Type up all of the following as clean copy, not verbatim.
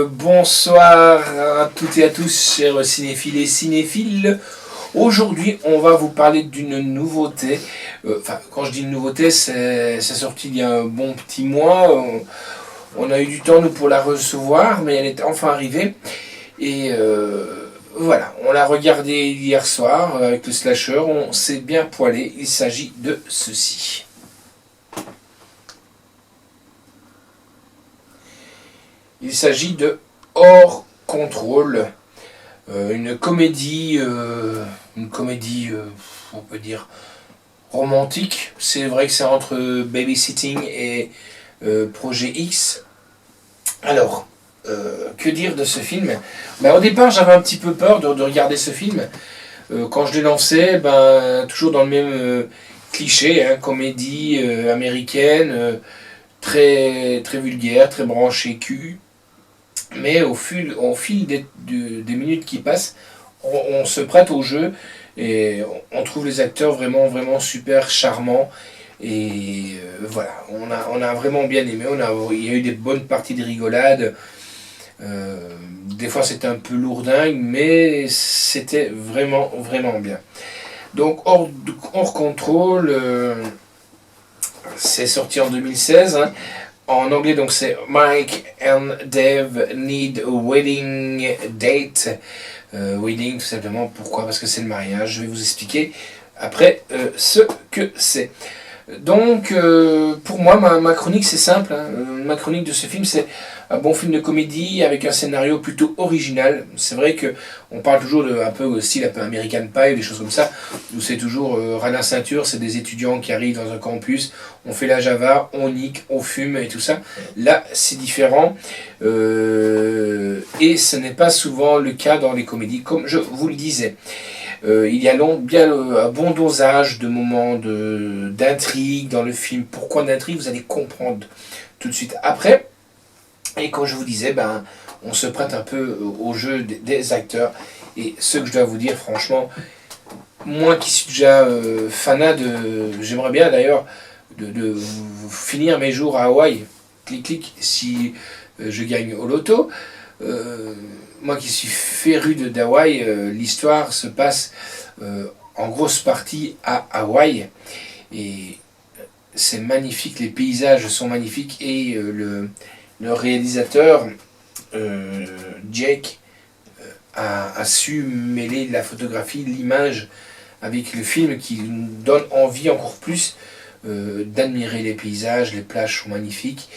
Bonsoir à toutes et à tous, chers cinéphiles et cinéphiles. Aujourd'hui, on va vous parler d'une nouveauté. Quand je dis une nouveauté, c'est sorti il y a un bon petit mois. On a eu du temps, nous, pour la recevoir, mais elle est enfin arrivée. Et voilà, on l'a regardée hier soir avec le slasher. On s'est bien poilé. Il s'agit de ceci. Il s'agit de Hors Contrôle, une comédie, on peut dire romantique. C'est vrai que c'est entre Babysitting et Projet X. Alors, que dire de ce film? Au départ, j'avais un petit peu peur de regarder ce film. Quand je l'ai lancé, toujours dans le même cliché, comédie américaine, très, très vulgaire, très branchée cul. Mais au fil des minutes qui passent, on se prête au jeu et on trouve les acteurs vraiment, vraiment super charmants. Et voilà, on a vraiment bien aimé. Il y a eu des bonnes parties de rigolade. Des fois c'était un peu lourdingue, mais c'était vraiment, vraiment bien. Donc hors contrôle, c'est sorti en 2016. En anglais, donc c'est Mike and Dave Need a Wedding Date. Wedding, tout simplement. Pourquoi? Parce que c'est le mariage. Je vais vous expliquer après ce que c'est. Donc, pour moi, ma chronique, c'est simple. Ma chronique de ce film, c'est un bon film de comédie avec un scénario plutôt original. C'est vrai qu'on parle toujours de un peu style un peu American Pie, des choses comme ça, où c'est toujours Rana Ceinture, c'est des étudiants qui arrivent dans un campus, on fait la Java, on nique, on fume et tout ça. Là, c'est différent. Et ce n'est pas souvent le cas dans les comédies, comme je vous le disais. Il y a un bon dosage de moments d'intrigue dans le film. Pourquoi d'intrigue? Vous allez comprendre tout de suite après. Et comme je vous disais, on se prête un peu au jeu des acteurs. Et ce que je dois vous dire, franchement, moi qui suis déjà fanat j'aimerais bien d'ailleurs de finir mes jours à Hawaï, clic, si je gagne au loto. Moi qui suis féru d'Hawaï, l'histoire se passe en grosse partie à Hawaï. Et c'est magnifique, les paysages sont magnifiques. Et le réalisateur, Jake, a su mêler la photographie, l'image avec le film qui nous donne envie encore plus d'admirer les paysages. Les plages sont magnifiques.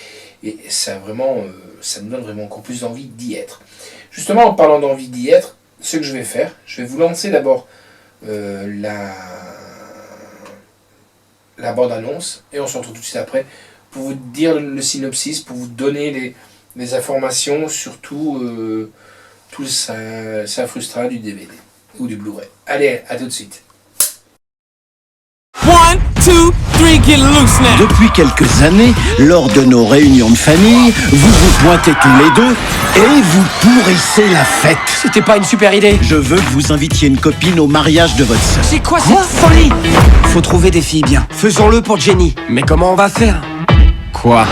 Et ça nous donne vraiment encore plus envie d'y être. Justement, en parlant d'envie d'y être, ce que je vais faire, je vais vous lancer d'abord la bande-annonce, et on se retrouve tout de suite après pour vous dire le synopsis, pour vous donner les informations, surtout tout ça frustra du DVD ou du Blu-ray. Allez, à tout de suite. 1, 2, 3, get loose now. Depuis quelques années, lors de nos réunions de famille, vous vous pointez tous les deux et vous pourrissez la fête. C'était pas une super idée. Je veux que vous invitiez une copine au mariage de votre sœur. C'est quoi cette folie? Faut trouver des filles bien. Faisons-le pour Jenny. Mais comment on va faire? Quoi?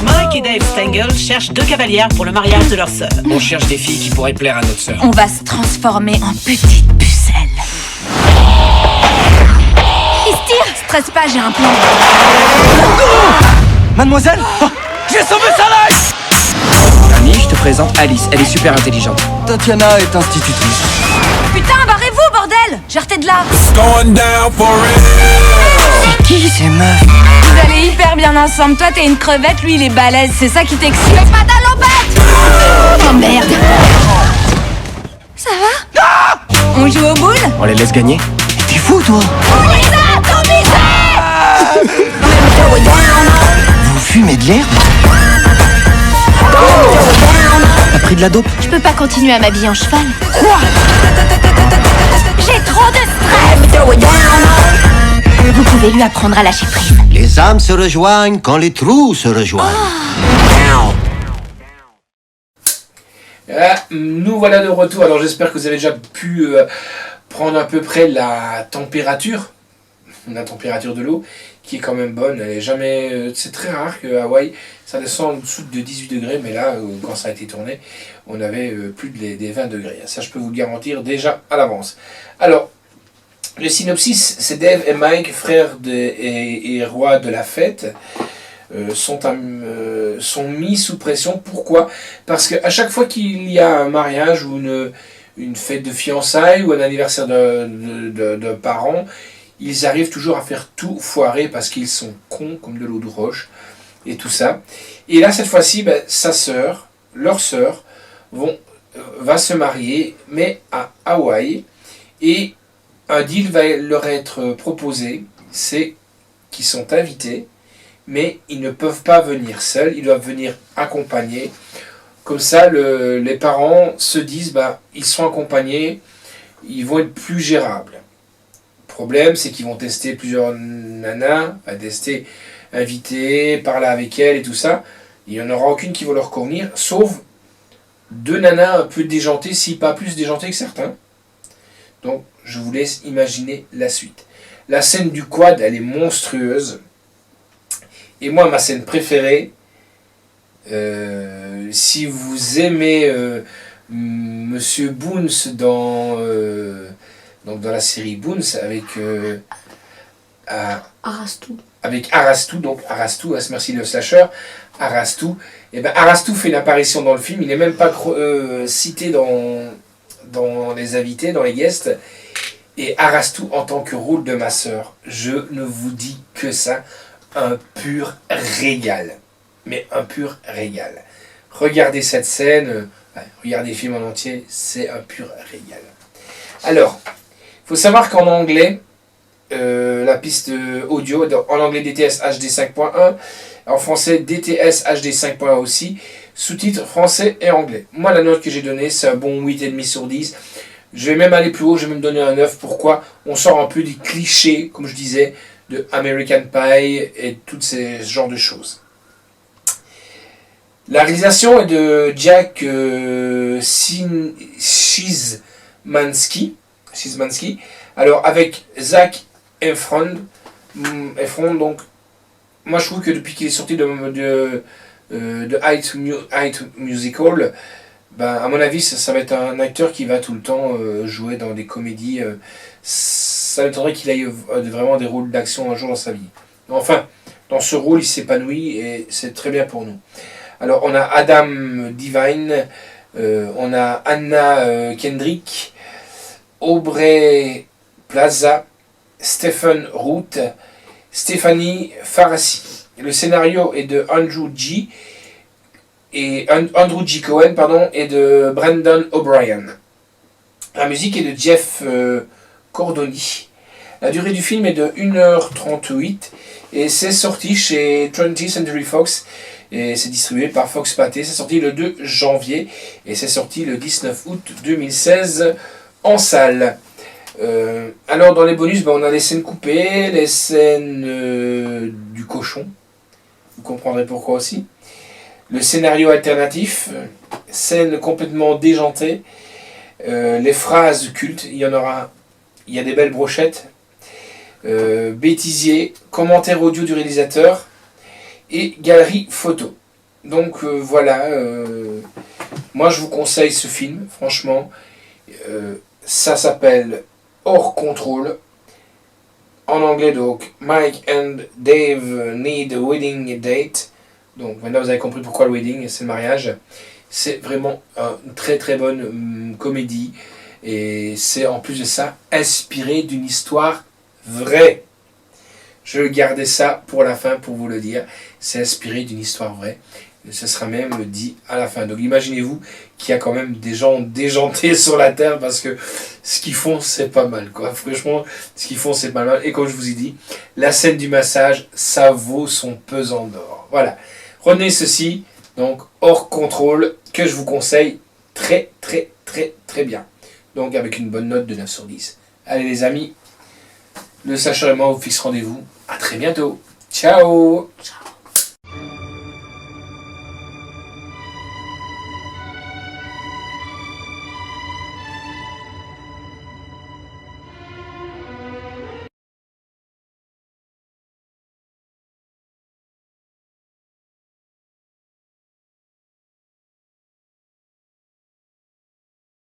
Mike et Dave Stengel cherchent 2 cavalières pour le mariage de leur sœur. On cherche des filles qui pourraient plaire à notre sœur. On va se transformer en petite pucelle. Tire, stresse pas, j'ai un plan. Mademoiselle, j'ai sauvé sa life. Annie, je te présente Alice, elle est super intelligente. Tatiana est institutrice. Putain, barrez-vous, bordel! Jartez de là! C'est qui ces meufs? Vous allez hyper bien ensemble. Toi, t'es une crevette, lui, il est balèze. C'est ça qui t'excite. Fais pas d'alopette! Oh merde! Ça va? On joue aux boules? On les laisse gagner? T'es fou, toi? Vous fumez de l'herbe? T'as pris de la dope? Je peux pas continuer à m'habiller en cheval. Quoi? J'ai trop de stress! Vous pouvez lui apprendre à lâcher prise. Les âmes se rejoignent quand les trous se rejoignent. Nous voilà de retour. Alors j'espère que vous avez déjà pu prendre à peu près la température de l'eau, qui est quand même bonne. Elle est jamais, c'est très rare que Hawaï, ça descend en dessous de 18 degrés, mais là, quand ça a été tourné, on avait plus des 20 degrés. Ça, je peux vous le garantir déjà à l'avance. Alors, le synopsis, c'est Dave et Mike, frères et rois de la fête, sont mis sous pression. Pourquoi? Parce qu'à chaque fois qu'il y a un mariage ou une fête de fiançailles ou un anniversaire de parents, ils arrivent toujours à faire tout foirer parce qu'ils sont cons comme de l'eau de roche et tout ça. Et là, cette fois-ci, leur sœur, va se marier, mais à Hawaï. Et un deal va leur être proposé, c'est qu'ils sont invités, mais ils ne peuvent pas venir seuls, ils doivent venir accompagnés. Comme ça, les parents se disent, ils sont accompagnés, ils vont être plus gérables. Le problème, c'est qu'ils vont tester plusieurs nanas, tester, inviter, parler avec elles et tout ça. Il n'y en aura aucune qui va leur convenir, sauf 2 nanas un peu déjantées, si pas plus déjantées que certains. Donc, je vous laisse imaginer la suite. La scène du quad, elle est monstrueuse. Et moi, ma scène préférée, si vous aimez Monsieur Boons dans la série Boons avec Arastu. Avec Arastu, donc Arastu, merci le slasher, Arastu. Et Arastu fait une apparition dans le film, il n'est même pas cité dans les invités, dans les guests. Et Arastu en tant que rôle de ma sœur, je ne vous dis que ça, un pur régal. Mais un pur régal. Regardez cette scène, regardez le film en entier, c'est un pur régal. Alors, il faut savoir qu'en anglais, la piste audio, en anglais DTS HD 5.1, en français DTS HD 5.1 aussi, sous-titres français et anglais. Moi, la note que j'ai donnée, c'est un bon 8,5 sur 10. Je vais même aller plus haut, je vais même donner un 9. Pourquoi? On sort un peu des clichés, comme je disais, de American Pie et tous ces genres de choses. La réalisation est de Jack Szymanski. Alors avec Zac Efron, donc moi je trouve que depuis qu'il est sorti de High Musical, à mon avis ça va être un acteur qui va tout le temps jouer dans des comédies. Ça m'étonnerait qu'il ait vraiment des rôles d'action un jour dans sa vie. Enfin, dans ce rôle il s'épanouit et c'est très bien pour nous. Alors on a Adam Devine, on a Anna Kendrick, Aubrey Plaza, Stephen Root, Stéphanie Farassi. Le scénario est de Andrew G. Cohen et de Brandon O'Brien. La musique est de Jeff Cordoni. La durée du film est de 1h38 et c'est sorti chez 20th Century Fox et c'est distribué par Fox Pathé. C'est sorti le 2 janvier et c'est sorti le 19 août 2016 en salle. Alors dans les bonus, on a les scènes coupées, les scènes du cochon. Vous comprendrez pourquoi aussi. Le scénario alternatif, scène complètement déjantée, les phrases cultes, il y a des belles brochettes, bêtisier, commentaire audio du réalisateur et galerie photo. Donc voilà, moi je vous conseille ce film, franchement, ça s'appelle Hors Contrôle, en anglais donc Mike and Dave Need a Wedding Date. Donc maintenant vous avez compris pourquoi le wedding, c'est le mariage. C'est vraiment une très très bonne comédie et c'est en plus de ça inspiré d'une histoire vraie. Je gardais ça pour la fin pour vous le dire. C'est inspiré d'une histoire vraie. Et ce sera même dit à la fin. Donc imaginez-vous qu'il y a quand même des gens déjantés sur la terre parce que ce qu'ils font c'est pas mal quoi. Franchement ce qu'ils font c'est pas mal. Et comme je vous ai dit, la scène du massage ça vaut son pesant d'or. Voilà. Retenez ceci, donc Hors Contrôle, que je vous conseille très très très très bien. Donc avec une bonne note de 9 sur 10. Allez les amis, le slasher et moi vous fixe rendez-vous. À très bientôt. Ciao.